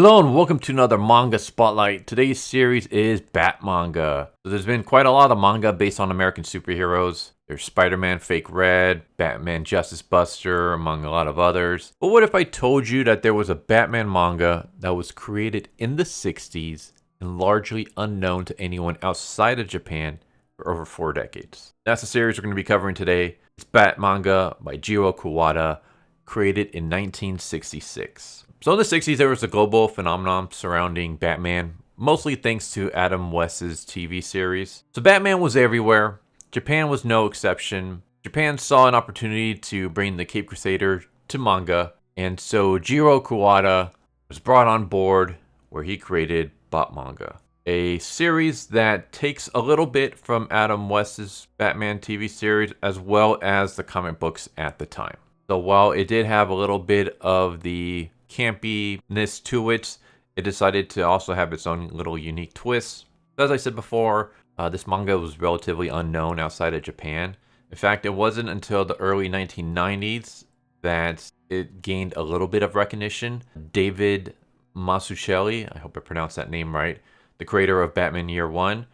Hello and welcome to another manga spotlight. Today's series is Batmanga. So there's been quite a lot of manga based on American superheroes. There's Spider-Man Fake Red, Batman Justice Buster, among a lot of others. But what if I told you that there was a Batman manga that was created in the 60s and largely unknown to anyone outside of Japan for over 4 decades? That's the series we're going to be covering today. It's Batmanga by Jiro Kuwata, created in 1966. So in the 60s, there was a global phenomenon surrounding Batman, mostly thanks to Adam West's TV series. So Batman was everywhere. Japan was no exception. Japan saw an opportunity to bring the Cape Crusader to manga, and so Jiro Kuwata was brought on board where he created Batmanga, a series that takes a little bit from Adam West's Batman TV series as well as the comic books at the time. So while it did have a little bit of the campiness to it, it decided to also have its own little unique twist. As I said before, this manga was relatively unknown outside of Japan. In fact, it wasn't until the early 1990s that it gained a little bit of recognition. David Mazzucchelli, I hope I pronounced that name right, the creator of Batman Year One,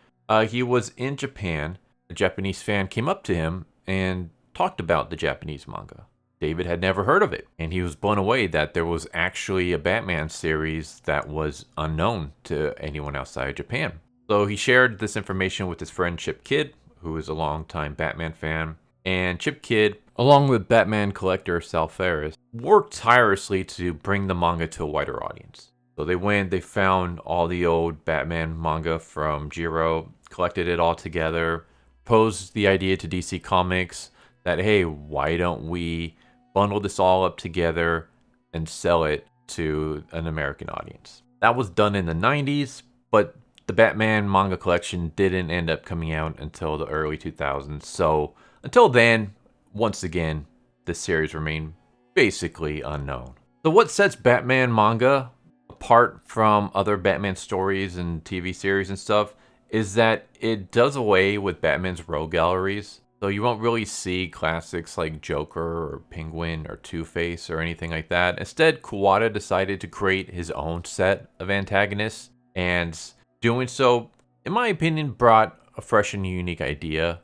he was in Japan. A Japanese fan came up to him and talked about the Japanese manga. David had never heard of it, and he was blown away that there was actually a Batman series that was unknown to anyone outside of Japan. So he shared this information with his friend Chip Kidd, who is a longtime Batman fan, and Chip Kidd, along with Batman collector Sal Ferris, worked tirelessly to bring the manga to a wider audience. So they found all the old Batman manga from Jiro, collected it all together, posed the idea to DC Comics that, hey, why don't we bundle this all up together and sell it to an American audience. That was done in the 90s, but the Batman manga collection didn't end up coming out until the early 2000s. So until then, once again, this series remained basically unknown. So what sets Batman manga apart from other Batman stories and TV series and stuff is that it does away with Batman's rogue galleries. So you won't really see classics like Joker or Penguin or Two-Face or anything like that. Instead, Kuwata decided to create his own set of antagonists, and doing so, in my opinion, brought a fresh and unique idea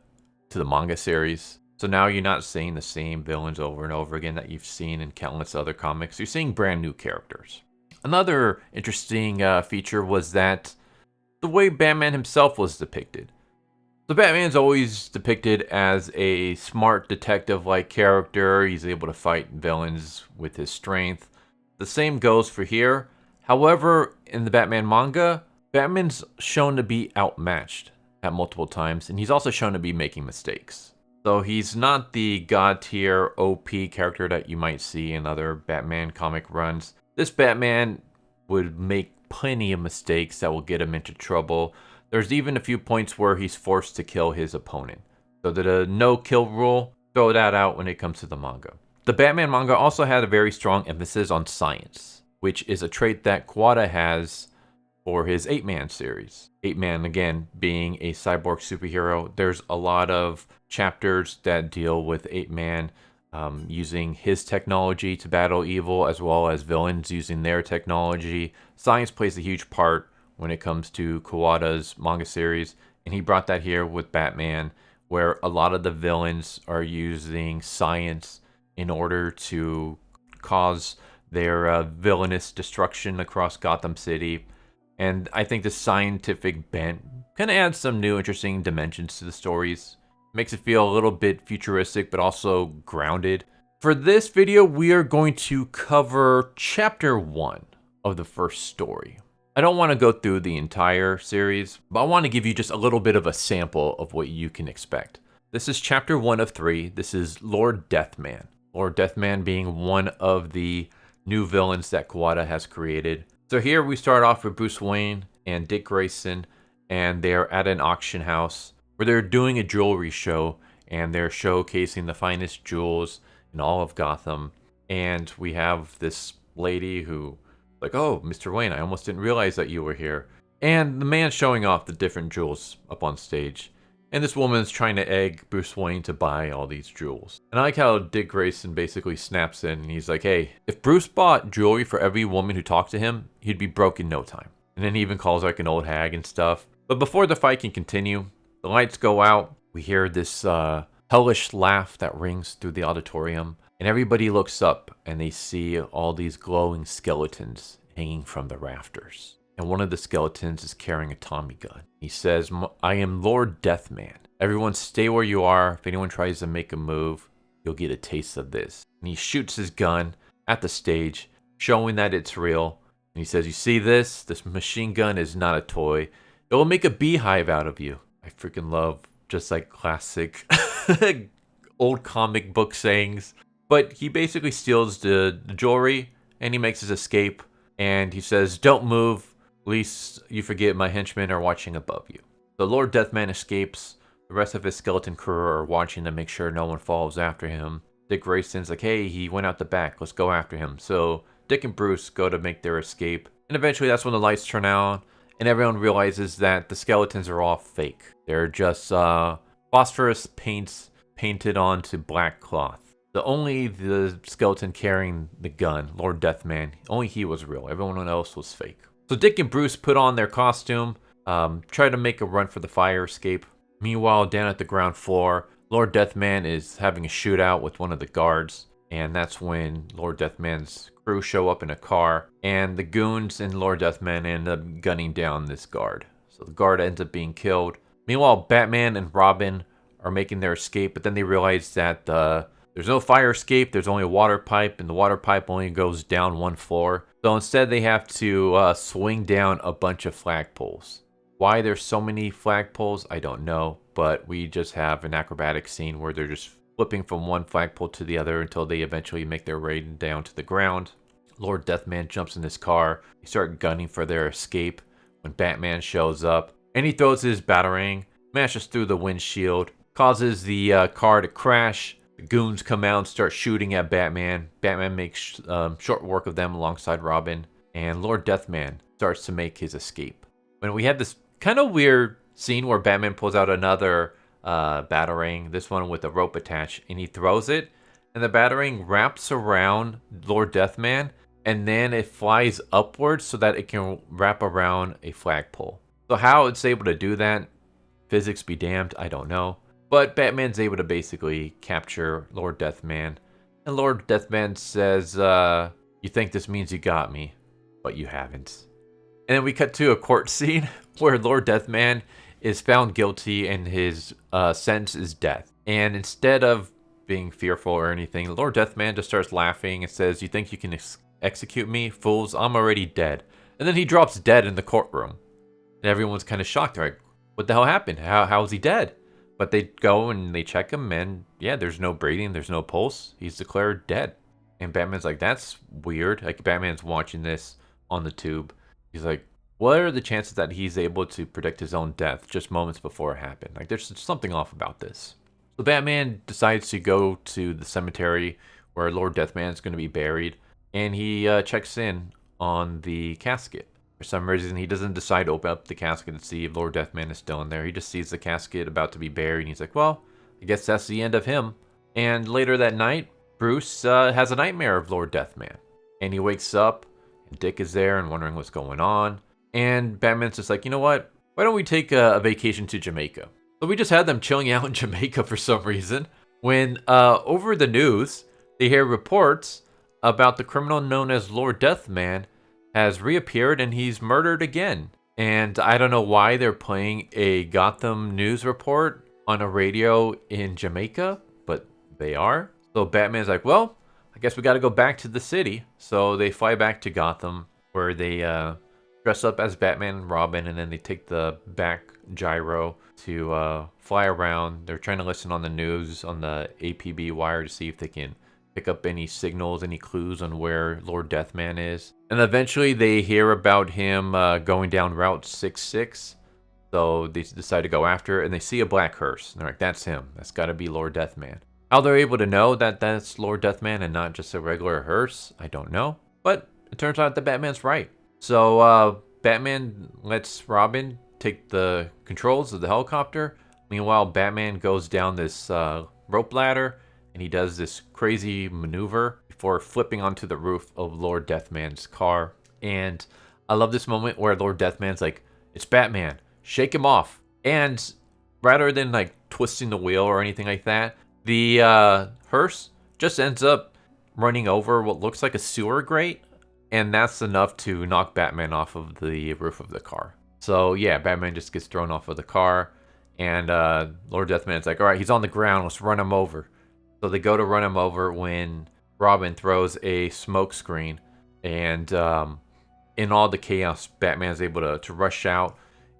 to the manga series. So now you're not seeing the same villains over and over again that you've seen in countless other comics. You're seeing brand new characters. Another interesting feature was that the way Batman himself was depicted. So Batman's always depicted as a smart detective-like character. He's able to fight villains with his strength. The same goes for here. However, in the Batman manga, Batman's shown to be outmatched at multiple times, and he's also shown to be making mistakes. So he's not the god-tier OP character that you might see in other Batman comic runs. This Batman would make plenty of mistakes that will get him into trouble. There's even a few points where he's forced to kill his opponent. So the no-kill rule, throw that out when it comes to the manga. The Batman manga also had a very strong emphasis on science, which is a trait that Kuwata has for his 8-Man series. 8-Man, again, being a cyborg superhero. There's a lot of chapters that deal with 8-Man using his technology to battle evil, as well as villains using their technology. Science plays a huge part when it comes to Kuwata's manga series, and he brought that here with Batman, where a lot of the villains are using science in order to cause their villainous destruction across Gotham City. And I think the scientific bent kind of adds some new interesting dimensions to the stories. Makes it feel a little bit futuristic, but also grounded. For this video, we are going to cover Chapter 1 of the first story. I don't want to go through the entire series, but I want to give you just a little bit of a sample of what you can expect. This is Chapter 1 of 3. This is Lord Deathman. Lord Deathman being one of the new villains that Kuwata has created. So here we start off with Bruce Wayne and Dick Grayson, and they're at an auction house where they're doing a jewelry show, and they're showcasing the finest jewels in all of Gotham. And we have this lady who, like, oh, Mr. Wayne, I almost didn't realize that you were here. And the man showing off the different jewels up on stage. And this woman is trying to egg Bruce Wayne to buy all these jewels. And I like how Dick Grayson basically snaps in and he's like, hey, if Bruce bought jewelry for every woman who talked to him, he'd be broke in no time. And then he even calls like an old hag and stuff. But before the fight can continue, the lights go out. We hear this hellish laugh that rings through the auditorium. And everybody looks up and they see all these glowing skeletons hanging from the rafters. And one of the skeletons is carrying a Tommy gun. He says, I am Lord Deathman. Everyone stay where you are. If anyone tries to make a move, you'll get a taste of this. And he shoots his gun at the stage, showing that it's real. And he says, you see this? This machine gun is not a toy. It will make a beehive out of you. I freaking love just like classic old comic book sayings. But he basically steals the jewelry and he makes his escape. And he says, don't move. Least you forget my henchmen are watching above you. The Lord Deathman escapes. The rest of his skeleton crew are watching to make sure no one follows after him. Dick Grayson's like, hey, he went out the back. Let's go after him. So Dick and Bruce go to make their escape. And eventually that's when the lights turn on. And everyone realizes that the skeletons are all fake. They're just phosphorus paints painted onto black cloth. Only the skeleton carrying the gun, Lord Deathman, only he was real. Everyone else was fake. So Dick and Bruce put on their costume, try to make a run for the fire escape. Meanwhile, down at the ground floor, Lord Deathman is having a shootout with one of the guards. And that's when Lord Deathman's crew show up in a car. And the goons and Lord Deathman end up gunning down this guard. So the guard ends up being killed. Meanwhile, Batman and Robin are making their escape. But then they realize that there's no fire escape. There's only a water pipe. And the water pipe only goes down one floor. So instead they have to swing down a bunch of flagpoles. Why there's so many flagpoles, I don't know. But we just have an acrobatic scene where they're just flipping from one flagpole to the other until they eventually make their way down to the ground. Lord Deathman jumps in his car. They start gunning for their escape when Batman shows up. And he throws his batarang, smashes through the windshield, causes the car to crash. The goons come out and start shooting at Batman. Batman makes short work of them alongside Robin. And Lord Deathman starts to make his escape. When we have this kind of weird scene where Batman pulls out another batarang, this one with a rope attached, and he throws it. And the batarang wraps around Lord Deathman. And then it flies upwards so that it can wrap around a flagpole. So how it's able to do that, physics be damned, I don't know. But Batman's able to basically capture Lord Deathman. And Lord Deathman says, you think this means you got me, but you haven't. And then we cut to a court scene where Lord Deathman is found guilty and his sentence is death. And instead of being fearful or anything, Lord Deathman just starts laughing and says, you think you can execute me? Fools, I'm already dead. And then he drops dead in the courtroom. And everyone's kind of shocked. They're like, what the hell happened? How is he dead? But they go and they check him, and yeah, there's no breathing, there's no pulse. He's declared dead. And Batman's like, that's weird. Like, Batman's watching this on the tube. He's like, what are the chances that he's able to predict his own death just moments before it happened? Like, there's something off about this. So Batman decides to go to the cemetery where Lord Deathman is going to be buried. And he checks in on the casket. For some reason, he doesn't decide to open up the casket and see if Lord Deathman is still in there. He just sees the casket about to be buried, and he's like, well, I guess that's the end of him. And later that night, Bruce has a nightmare of Lord Deathman. And he wakes up, and Dick is there and wondering what's going on. And Batman's just like, you know what? Why don't we take a vacation to Jamaica? So we just had them chilling out in Jamaica for some reason. When over the news, they hear reports about the criminal known as Lord Deathman has reappeared and he's murdered again. And I don't know why they're playing a Gotham news report on a radio in Jamaica, but they are. So Batman's like, well, I guess we got to go back to the city. So they fly back to Gotham where they dress up as Batman and Robin, and then they take the back gyro to fly around. They're trying to listen on the news on the APB wire to see if they can pick up any signals, any clues on where Lord Deathman is. And eventually they hear about him going down Route 66. So they decide to go after it, and they see a black hearse. And they're like, that's him. That's got to be Lord Deathman. How they're able to know that that's Lord Deathman and not just a regular hearse, I don't know. But it turns out that Batman's right. So Batman lets Robin take the controls of the helicopter, Meanwhile, Batman goes down this rope ladder, and he does this crazy maneuver before flipping onto the roof of Lord Deathman's car. And I love this moment where Lord Deathman's like, "It's Batman, shake him off." And rather than like twisting the wheel or anything like that, the hearse just ends up running over what looks like a sewer grate, and that's enough to knock Batman off of the roof of the car. So yeah, Batman just gets thrown off of the car, and Lord Deathman's like, "All right, he's on the ground, let's run him over." So they go to run him over when Robin throws a smoke screen, and in all the chaos, Batman's able to rush out,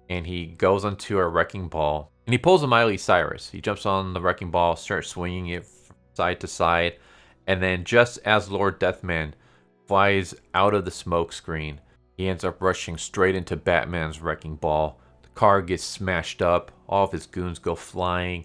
and he goes onto a wrecking ball, and he pulls a Miley Cyrus. He jumps on the wrecking ball, starts swinging it side to side, and then just as Lord Deathman flies out of the smoke screen, he ends up rushing straight into Batman's wrecking ball. The car gets smashed up, all of his goons go flying,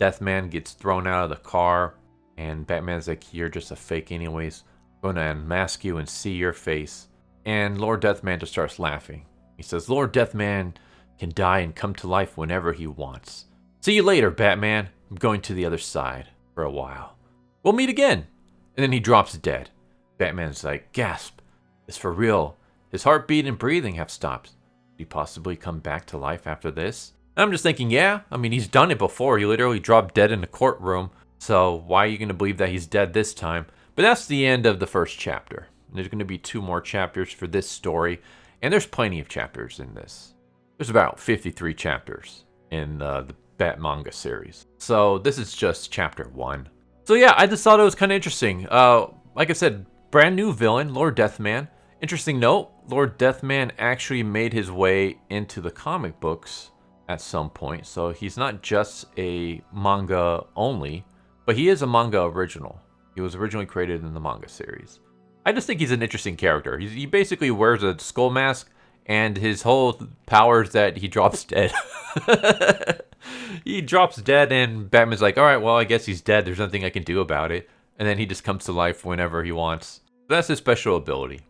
Deathman gets thrown out of the car, and Batman's like, "You're just a fake anyways. I'm gonna unmask you and see your face." And Lord Deathman just starts laughing. He says, "Lord Deathman can die and come to life whenever he wants. See you later, Batman. I'm going to the other side for a while. We'll meet again." And then he drops dead. Batman's like, gasp. It's for real. His heartbeat and breathing have stopped. Did he possibly come back to life after this? And I'm just thinking, yeah, I mean, he's done it before. He literally dropped dead in the courtroom. So why are you going to believe that he's dead this time? But that's the end of the first chapter. There's going to be 2 more chapters for this story. And there's plenty of chapters in this. There's about 53 chapters in the Batmanga series. So this is just chapter 1. So yeah, I just thought it was kind of interesting. Like I said, brand new villain, Lord Deathman. Interesting note, Lord Deathman actually made his way into the comic books at some point. So he's not just a manga only, but he is a manga original. He was originally created in the manga series. I just think he's an interesting character. He basically wears a skull mask, and his whole power is that he drops dead. He drops dead, and Batman's like, "All right, well, I guess he's dead. There's nothing I can do about it." And then he just comes to life whenever he wants. That's his special ability.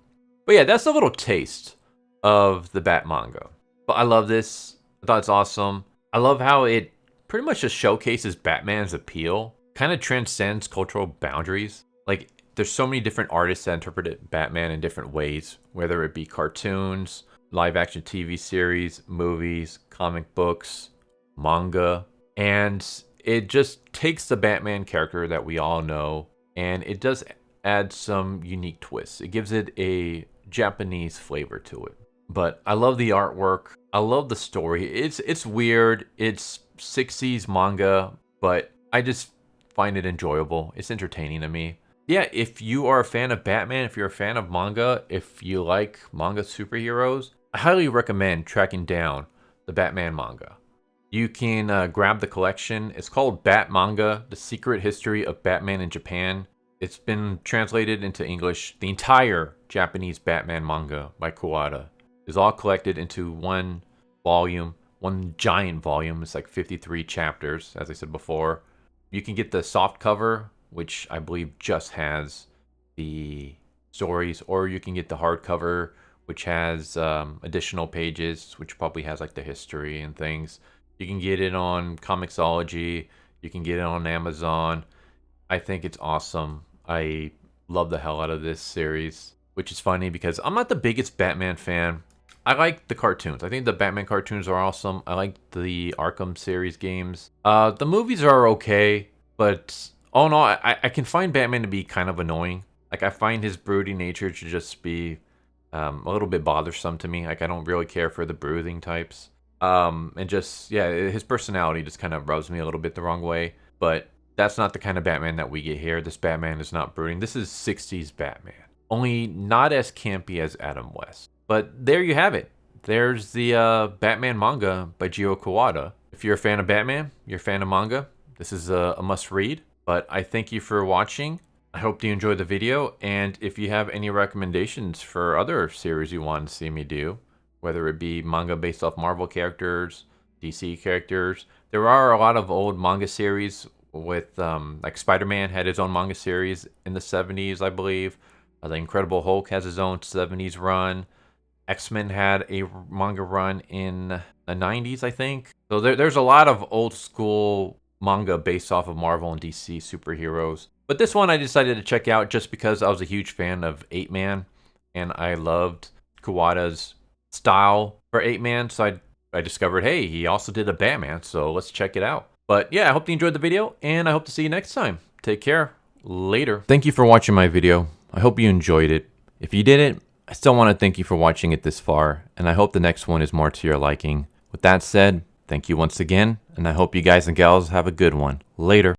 But yeah, that's a little taste of the Batmanga. But I love this. I thought it's awesome. I love how it pretty much just showcases Batman's appeal. Kind of transcends cultural boundaries. Like, there's so many different artists that interpret Batman in different ways, whether it be cartoons, live action TV series, movies, comic books, manga, and it just takes the Batman character that we all know, and it does add some unique twists. It gives it a Japanese flavor to it. But I love the artwork. I love the story. It's weird. It's 60s manga, but I just find it enjoyable. It's entertaining to me. Yeah, if you are a fan of Batman, if you're a fan of manga, if you like manga superheroes, I highly recommend tracking down the Batman manga. You can grab the collection. It's called Batmanga, The Secret History of Batman in Japan. It's been translated into English. The entire Japanese Batman manga by Kuwata is all collected into one volume, one giant volume. It's like 53 chapters, as I said before. You can get the soft cover, which I believe just has the stories, or you can get the hardcover, which has additional pages, which probably has like the history and things. You can get it on Comixology. You can get it on Amazon. I think it's awesome. I love the hell out of this series, which is funny because I'm not the biggest Batman fan. I like the cartoons. I think the Batman cartoons are awesome. I like the Arkham series games. The movies are okay, but all in all, I can find Batman to be kind of annoying. Like, I find his brooding nature to just be a little bit bothersome to me. Like, I don't really care for the brooding types. And just, yeah, his personality just kind of rubs me a little bit the wrong way. But that's not the kind of Batman that we get here. This Batman is not brooding. This is 60s Batman. Only not as campy as Adam West. But there you have it. There's the Batman manga by Jiro Kuwata. If you're a fan of Batman, you're a fan of manga, this is a must-read. But I thank you for watching. I hope you enjoyed the video. And if you have any recommendations for other series you want to see me do, whether it be manga based off Marvel characters, DC characters. There are a lot of old manga series with, like Spider-Man had his own manga series in the 70s, I believe. The Incredible Hulk has his own 70s run. X-Men had a manga run in the 90s, I think. So there's a lot of old school manga based off of Marvel and DC superheroes. But this one I decided to check out just because I was a huge fan of 8-Man, and I loved Kuwata's style for 8-Man, so I discovered, hey, he also did a Batman, so let's check it out. But yeah, I hope you enjoyed the video, and I hope to see you next time. Take care. Later. Thank you for watching my video. I hope you enjoyed it. If you didn't, I still want to thank you for watching it this far, and I hope the next one is more to your liking. With that said, thank you once again, and I hope you guys and gals have a good one. Later.